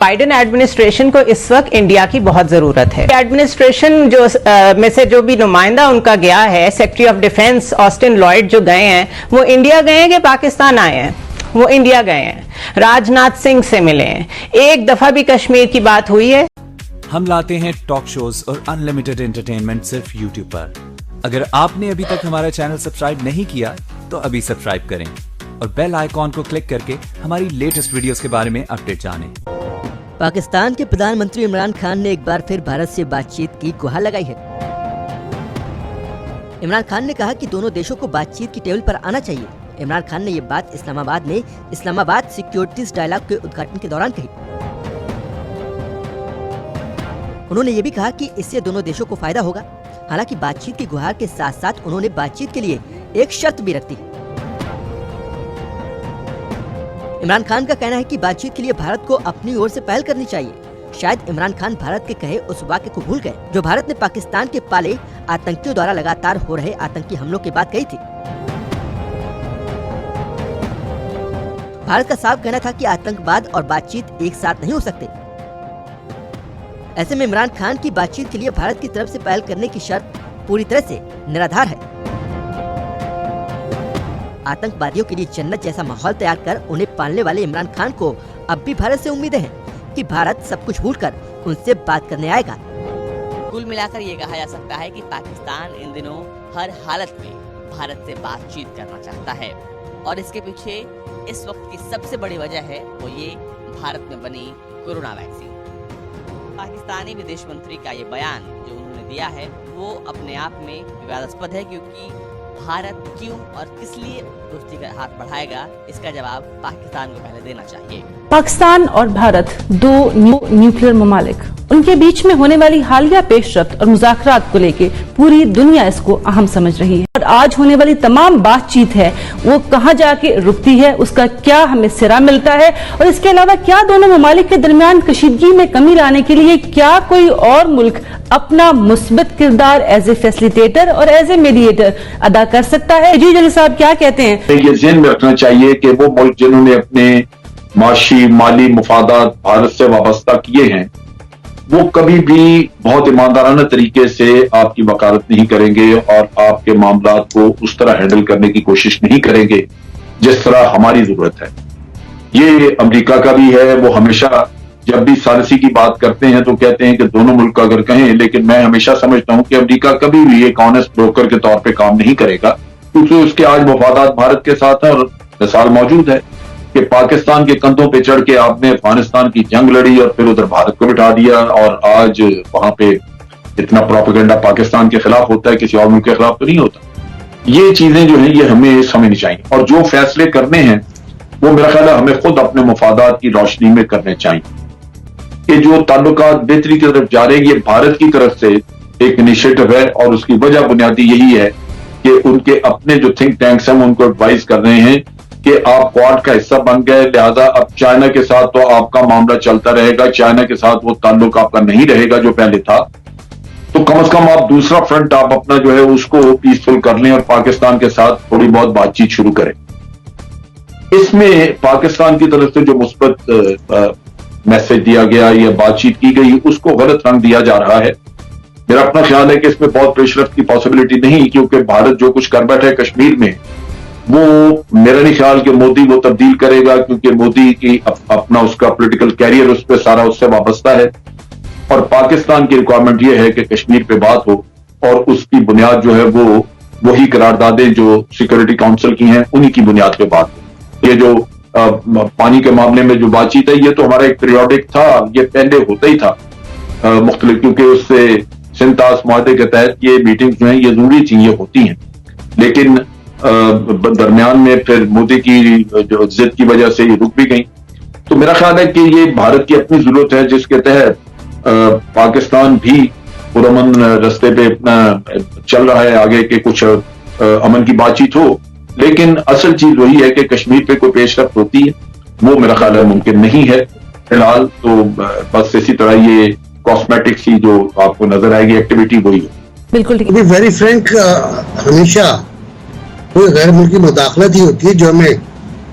Biden administration کو اس وقت India کی بہت ضرورت ہے. ایڈمنسٹریشن جو میں سے جو بھی نمائندہ ان کا گیا ہے, سیکرٹری آف ڈیفنس آسٹن لوئڈ جو گئے ہیں, وہ انڈیا گئے ہیں کہ پاکستان آئے ہیں؟ وہ انڈیا گئے ہیں, راج ناتھ سنگھ سے ملے ہیں, ایک دفعہ بھی کشمیر کی بات ہوئی ہے؟ ہم لاتے ہیں ٹاک شوز اور انلمیٹڈ انٹرٹینمنٹ صرف یوٹیوب پر. اگر آپ نے ابھی تک ہمارا چینل سبسکرائب نہیں کیا تو ابھی سبسکرائب کریں اور بیل آئیکن کو کلک کر کے ہماری لیٹسٹ ویڈیوز کے بارے میں اپڈیٹ جانیں. پاکستان کے پردھان منتری عمران خان نے ایک بار پھر بھارت سے بات چیت کی گہار لگائی ہے. عمران خان نے کہا کہ دونوں دیشوں کو بات چیت کی ٹیبل پر آنا چاہیے. عمران خان نے یہ بات اسلام آباد میں اسلام آباد سیکیورٹیز ڈائیلاگ کے ادگھاٹن کے دوران کہی. انہوں نے یہ بھی کہا کہ اس سے دونوں دیشوں کو فائدہ ہوگا. حالانکہ بات چیت کی گہار کے ساتھ ساتھ انہوں نے بات چیت کے لیے ایک شرط بھی رکھ دی. عمران خان کا کہنا ہے کہ بات چیت کے لیے بھارت کو اپنی اور سے پہل کرنی چاہیے. شاید عمران خان بھارت کے کہے اس واقعے کو بھول گئے جو بھارت نے پاکستان کے پالے آتنکیوں دوارا لگاتار ہو رہے آتنکی حملوں کے بعد کہی تھی. بھارت کا صاف کہنا تھا کہ آتنکواد اور بات چیت ایک ساتھ نہیں ہو سکتے. ایسے میں عمران خان کی بات چیت کے لیے بھارت کی طرف سے پہل کرنے کی شرط پوری طرح سے نرادھار ہے. آتنک وادیوں کے لیے جنت جیسا ماحول تیار کر انہیں پالنے والے عمران خان کو اب بھی بھارت سے امیدیں ہیں کہ بھارت سب کچھ بھول کر ان سے بات کرنے آئے گا. کل ملا کر یہ کہا جا سکتا ہے کہ پاکستان ان دنوں ہر حالت میں بھارت سے بات چیت کرنا چاہتا ہے, اور اس کے پیچھے اس وقت کی سب سے بڑی وجہ ہے وہ یہ بھارت میں بنی کورونا ویکسین. پاکستانی ودیش منتری کا یہ بیان جو انہوں نے دیا ہے وہ اپنے آپ میں وواداسپد ہے, کیونکہ بھارت کیوں اور کس لیے دوستی کا ہاتھ بڑھائے گا, اس کا جواب پاکستان کو پہلے دینا چاہیے. پاکستان اور بھارت دو نیوکلیئر ممالک, ان کے بیچ میں ہونے والی حالیہ پیش رفت اور مذاکرات کو لے کے پوری دنیا اس کو اہم سمجھ رہی ہے. اور آج ہونے والی تمام بات چیت ہے وہ کہاں جا کے رکتی ہے, اس کا کیا ہمیں سرا ملتا ہے, اور اس کے علاوہ کیا دونوں ممالک کے درمیان کشیدگی میں کمی لانے کے لیے کیا کوئی اور ملک اپنا مثبت کردار ایز اے فیسلیٹیٹر اور ایز اے میڈیٹر ادا کر سکتا ہے. جی جلی صاحب کیا کہتے ہیں؟ یہ ذہن میں رکھنا چاہیے کہ وہ ملک جنہوں نے اپنے معاشی مالی مفادات بھارت سے وابستہ کیے ہیں وہ کبھی بھی بہت ایماندارانہ طریقے سے آپ کی وکالت نہیں کریں گے اور آپ کے معاملات کو اس طرح ہینڈل کرنے کی کوشش نہیں کریں گے جس طرح ہماری ضرورت ہے. یہ امریکہ کا بھی ہے, وہ ہمیشہ جب بھی ثالثی کی بات کرتے ہیں تو کہتے ہیں کہ دونوں ملک اگر کہیں, لیکن میں ہمیشہ سمجھتا ہوں کہ امریکہ کبھی بھی ایک آنےسٹ بروکر کے طور پہ کام نہیں کرے گا, کیونکہ اس کے آج مفادات بھارت کے ساتھ ہیں. اور مثال موجود ہے کہ پاکستان کے کندھوں پہ چڑھ کے آپ نے افغانستان کی جنگ لڑی اور پھر ادھر بھارت کو بٹھا دیا, اور آج وہاں پہ اتنا پروپیگنڈا پاکستان کے خلاف ہوتا ہے, کسی اور ملک کے خلاف تو نہیں ہوتا. یہ چیزیں جو ہیں یہ ہمیں سمجھنی چاہیے, اور جو فیصلے کرنے ہیں وہ میرا خیال ہے ہمیں خود اپنے مفادات کی روشنی میں کرنے چاہیے. کہ جو تعلقات بہتری کی طرف جا رہے ہیں یہ بھارت کی طرف سے ایک انیشیٹو ہے, اور اس کی وجہ بنیادی یہی ہے کہ ان کے اپنے جو تھنک ٹینکس ہیں ان کو ایڈوائز کر رہے ہیں کہ آپ کوڈ کا حصہ بن گئے, لہذا اب چائنا کے ساتھ تو آپ کا معاملہ چلتا رہے گا, چائنا کے ساتھ وہ تعلق آپ کا نہیں رہے گا جو پہلے تھا, تو کم از کم آپ دوسرا فرنٹ آپ اپنا جو ہے اس کو پیسفل کر لیں اور پاکستان کے ساتھ تھوڑی بہت بات چیت شروع کریں. اس میں پاکستان کی طرف سے جو مثبت میسج دیا گیا یا بات چیت کی گئی اس کو غلط رنگ دیا جا رہا ہے. میرا اپنا خیال ہے کہ اس میں بہت پیش رفت کی پاسبلٹی نہیں, کیونکہ بھارت جو کچھ کر بیٹھا ہے کشمیر میں وہ میرا نہیں خیال کہ مودی وہ تبدیل کرے گا, کیونکہ مودی کی اپنا اس کا پولیٹیکل کیریئر اس پہ سارا اس سے وابستہ ہے, اور پاکستان کی ریکوائرمنٹ یہ ہے کہ کشمیر پہ بات ہو, اور اس کی بنیاد جو ہے وہ وہی قراردادیں جو سیکورٹی کاؤنسل کی ہیں انہی کی بنیاد پہ بات ہو. یہ جو پانی کے معاملے میں جو بات چیت ہے یہ تو ہمارا ایک پیریوڈک تھا, یہ پہلے ہوتا ہی تھا مختلف, کیونکہ اس سے سنتاس معاہدے کے تحت یہ میٹنگ جو ہیں یہ ضروری تھیں, یہ ہوتی ہیں, لیکن درمیان میں پھر مودی کی جو ضد کی وجہ سے یہ رک بھی گئی. تو میرا خیال ہے کہ یہ بھارت کی اپنی ضرورت ہے جس کے تحت پاکستان بھی پرامن رستے پہ اپنا چل رہا ہے آگے کہ کچھ امن کی بات چیت ہو, لیکن اصل چیز وہی ہے کہ کشمیر پہ کوئی پیش رفت ہوتی ہے وہ میرا خیال ہے ممکن نہیں ہے فی الحال. تو بس اسی طرح یہ کاسمیٹک سی جو آپ کو نظر آئے گی ایکٹیویٹی وہی ہے. بالکل ویری فرینک, ہمیشہ کوئی غیر ملکی مداخلت ہی ہوتی ہے جو ہمیں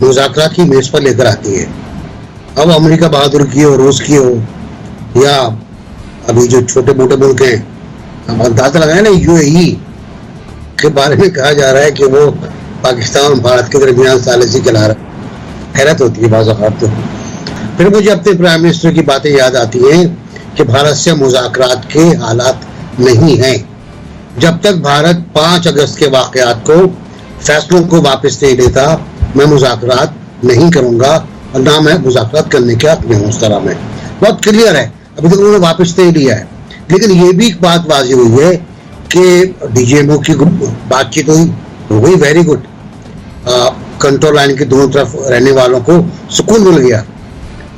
مذاکرات کی میز پر لے کر آتی ہے. अब अमेरिका बहादुर की हो, रूस की हो, या अभी जो छोटे मोटे मुल्क हैं, हम अंदाजा लगाए ना यूएई के बारे में कहा जा रहा है कि वो पाकिस्तान और भारत के दरमियान सालिसी चला रहा है। हैरत होती है बाज़ औक़ात तो। फिर मुझे अपने प्राइम मिनिस्टर की बातें याद आती हैं कि भारत से मुज़ाकरात के हालात नहीं हैं। जब तक भारत 5 अगस्त के वाक़यात को, फैसलों को वापस नहीं लेता, मैं मुज़ाकरात नहीं करूँगा और ना मैं मुज़ाकरात करने के हक़ में हूँ। उस तरह में बहुत क्लियर है, अभी तक उन्होंने वापस नहीं लिया है। लेकिन ये भी एक बात वाज़ेह हुई है कि डीजीएमओ की बातचीत हो गई, वेरी गुड। कंट्रोल लाइन के दोनों तरफ रहने वालों को सुकून मिल गया।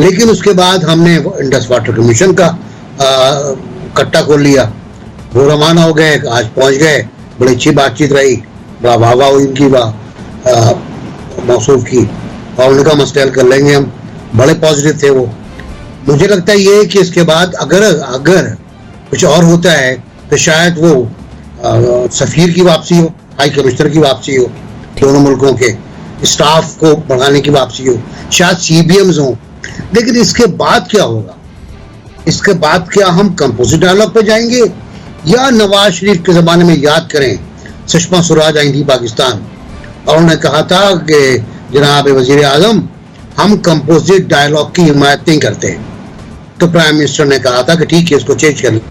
लेकिन उसके बाद हमने इंडस वाटर कमीशन का कट्टा खोल लिया, वो रवाना हो गए, आज पहुंच गए, बड़ी अच्छी बातचीत रही, बड़ा वाह हुई इनकी मौसूफ की, और उनका मसला हल कर लेंगे हम, बड़े पॉजिटिव थे वो। मुझे लगता है ये कि इसके बाद अगर कुछ और होता है तो शायद वो सफीर की वापसी हो, हाई कमिश्नर की वापसी हो, दोनों मुल्कों के स्टाफ को बढ़ाने की वापसी हो, शायद CBMs हों। लेकिन इसके बाद क्या होगा? इसके बाद क्या हम कंपोजिट डायलॉग पे जाएंगे, या नवाज शरीफ के ज़माने में याद करें, सुषमा स्वराज आई थी पाकिस्तान और उन्होंने कहा था कि जनाब वज़ीर आज़म, हम कंपोजिट डायलॉग की हिमायत नहीं करते, तो प्राइम मिनिस्टर ने कहा था कि ठीक है, इसको चेंज कर लें।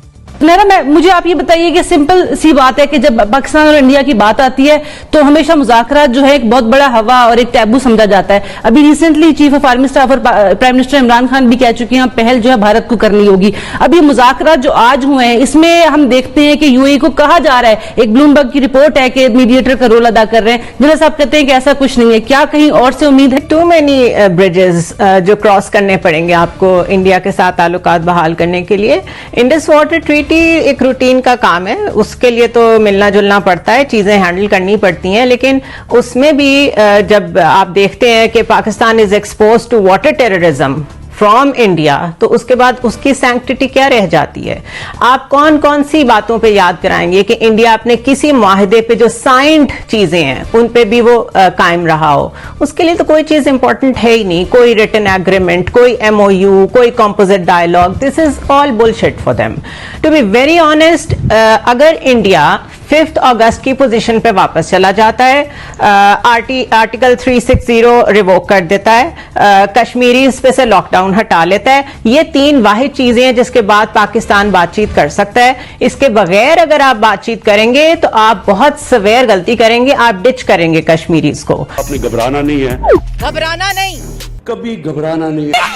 मुझे आप ये बताइए कि सिंपल सी बात है कि जब पाकिस्तान और इंडिया की बात आती है तो हमेशा मुज़ाकरात जो है एक बहुत बड़ा हवा और एक टैबू समझा जाता है। अभी recently chief of army staff और प्राइम मिनिस्टर इमरान खान भी कह चुके हैं पहल जो है भारत को करनी होगी। अभी मुज़ाकरात जो आज हुए हैं इसमें हम देखते हैं कि यूएई को कहा जा रहा है, एक ब्लूमबर्ग की रिपोर्ट है कि मीडिएटर का रोल अदा कर रहे हैं। जनरल साहब कहते हैं कि ऐसा कुछ नहीं है, क्या कहीं और से उम्मीद है? टू मेनी ब्रिजेस जो क्रॉस करने पड़ेंगे आपको इंडिया के साथ ताल्लुकात बहाल करने के लिए। इंडस वाटर ट्रीटी एक रूटीन का काम है, उसके लिए तो मिलना जुलना पड़ता है, चीजें हैंडल करनी पड़ती हैं, लेकिन उसमें भी जब आप देखते हैं कि Pakistan is expose to water terrorism from India, तो उसके बाद उसकी सैंक्टिटी क्या रह जाती है? आप कौन कौन सी बातों पे याद कराएंगे कि इंडिया अपने किसी मुआहदे पे जो साइंड चीजें हैं उन पे भी वो कायम रहा हो? उसके लिए तो कोई चीज इंपॉर्टेंट है ही नहीं, कोई रिटन एग्रीमेंट, कोई MOU, कोई composite dialogue. This is all bullshit for them. To be very honest, अगर इंडिया 5 अगस्त की पोजीशन पे वापस चला जाता है, आर्टिकल 360 रिवोक कर देता है, कश्मीरी पे से लॉकडाउन हटा लेता है, ये 3 वाहिद चीजें हैं जिसके बाद पाकिस्तान बातचीत कर सकता है। इसके बगैर अगर आप बातचीत करेंगे तो आप बहुत सवेर गलती करेंगे, आप डिच करेंगे कश्मीरीज को। आपने घबराना नहीं है, घबराना नहीं, कभी घबराना नहीं है।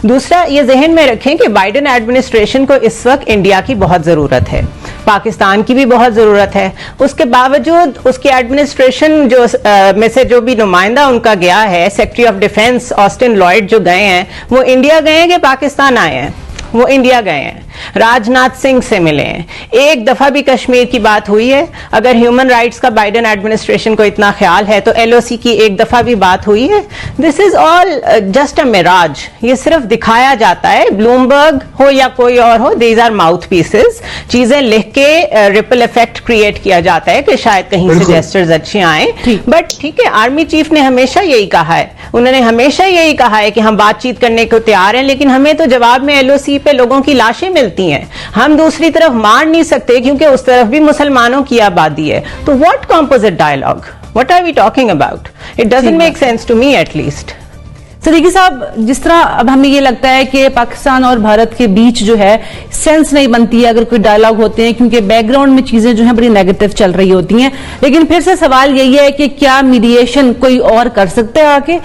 दूसरा, ये जहन में रखें कि बाइडेन एडमिनिस्ट्रेशन को इस वक्त इंडिया की बहुत जरूरत है, पाकिस्तान की भी बहुत जरूरत है। उसके बावजूद उसकी एडमिनिस्ट्रेशन जो में से जो भी नुमाइंदा उनका गया है, secretary of defence Austin Lloyd जो गए हैं, वो इंडिया गए हैं कि पाकिस्तान आए हैं? वो इंडिया गए हैं, राजनाथ सिंह से मिले हैं, एक दफा भी कश्मीर की बात हुई है? अगर ह्यूमन राइट्स का बाइडेन एडमिनिस्ट्रेशन को इतना ख्याल है तो LOC की एक दफा भी बात हुई है? This is all just a mirage, ये सिर्फ दिखाया जाता है। ब्लूमबर्ग हो या कोई और हो, दीज आर माउथ पीसेस, चीजें लिख के रिपल इफेक्ट क्रिएट किया जाता है कि शायद कहीं से जेस्चर्स अच्छे आए। बट ठीक है, आर्मी चीफ ने हमेशा यही कहा है, उन्होंने हमेशा यही कहा है कि हम बातचीत करने को तैयार हैं, लेकिन हमें तो जवाब में LOC पे लोगों की लाशें मिलती हैं, हम दूसरी तरफ मार नहीं सकते क्योंकि उस तरफ भी मुसलमानों की आबादी है। तो what composite dialogue, what are we talking about? It doesn't make sense to me at least. Siddiqui साहब, जिस तरह अब हमें ये लगता है कि पाकिस्तान और भारत के बीच जो है सेंस नहीं बनती है अगर कोई डायलॉग होते हैं, क्योंकि बैकग्राउंड में चीजें जो है बड़ी नेगेटिव चल रही होती हैं। लेकिन फिर से सवाल यही है कि क्या मीडिएशन कोई और कर सकता है आके?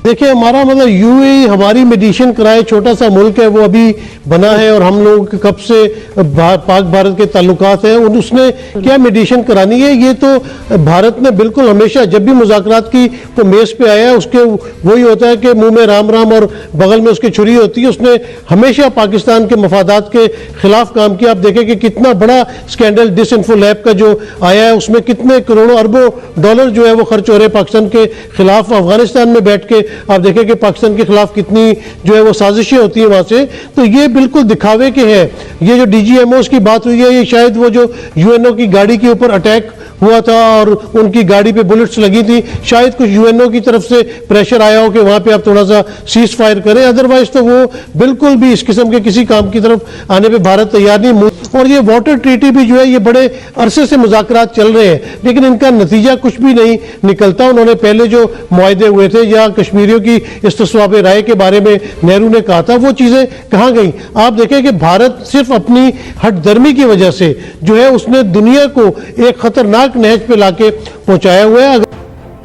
देखिए, हमारा मतलब यूएई हमारी मेडिएशन कराए, छोटा सा मुल्क है, वो अभी बना है और हम लोगों के कब से पाक भारत के ताल्लुकात हैं, और उसने क्या मेडिएशन करानी है? ये तो भारत ने बिल्कुल हमेशा जब भी मुज़ाकरात की को मेज पे आया है, उसके वही होता है कि मुंह में राम राम और बगल में उसकी छुरी होती है। उसने हमेशा पाकिस्तान के मफादात के खिलाफ काम किया। आप देखें कि कितना बड़ा स्कैंडल डिसइंफो लैब का जो आया है, उसमें कितने करोड़ों अरबों डॉलर जो है वो खर्च हो रहे हैं पाकिस्तान के खिलाफ। अफगानिस्तान में बैठ के आप देखें कि पाकिस्तान के खिलाफ कितनी जो है वो साजिशें होती हैं वहां से। तो ये बिल्कुल दिखावे के हैं। ये जो DGMOs की बात हुई है, ये शायद वो जो UNO की गाड़ी के ऊपर अटैक हुआ था और उनकी गाड़ी पे बुलेट्स लगी थी, शायद कुछ यूएनओ की तरफ से प्रेशर आया हो कि वहां पे आप थोड़ा सा सीज फायर करें, अदरवाइज तो वो बिल्कुल भी इस किस्म के किसी काम की तरफ आने पे भारत तैयार नहीं। और ये वाटर ट्रीटी भी जो है ये बड़े अरसे से मुज़ाकरात चल रहे हैं लेकिन इनका नतीजा कुछ भी नहीं निकलता। उन्होंने पहले जो मुआहदे हुए थे या कश्मीरियों की इस्तिस्वाब राय के बारे में नेहरू ने कहा था वो चीजें कहां गई। आप देखें कि भारत सिर्फ अपनी हठधर्मी की वजह से जो है उसने दुनिया को एक खतरनाक नहज पे लाके पहुंचाया हुआ है।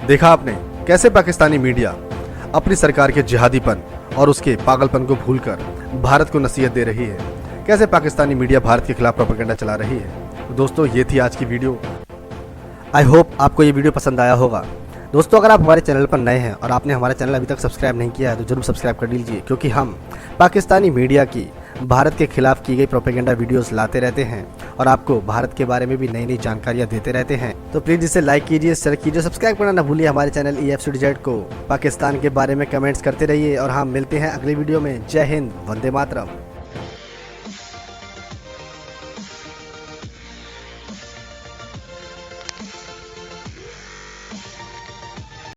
देखा आपने कैसे पाकिस्तानी मीडिया अपनी सरकार के जिहादीपन और उसके पागलपन को भूलकर भारत को नसीहत दे रही है, कैसे पाकिस्तानी मीडिया भारत के खिलाफ प्रोपेगेंडा चला रही है। दोस्तों ये थी आज की वीडियो। आई होप आपको ये वीडियो पसंद आया होगा। दोस्तों अगर आप हमारे चैनल पर नए हैं और आपने हमारा चैनल अभी तक सब्सक्राइब नहीं किया है तो जरूर सब्सक्राइब कर लीजिए, क्योंकि हम पाकिस्तानी मीडिया की भारत के खिलाफ की गई प्रोपेगेंडा वीडियोस लाते रहते हैं और आपको भारत के बारे में भी नई नई जानकारियां देते रहते हैं। तो प्लीज़ इसे लाइक कीजिए, शेयर कीजिए, सब्सक्राइब करना ना भूलिए हमारे चैनल EFCDZ को। पाकिस्तान के बारे में कमेंट्स करते रहिए और हम मिलते हैं अगली वीडियो में। जय हिंद, वंदे मातरम।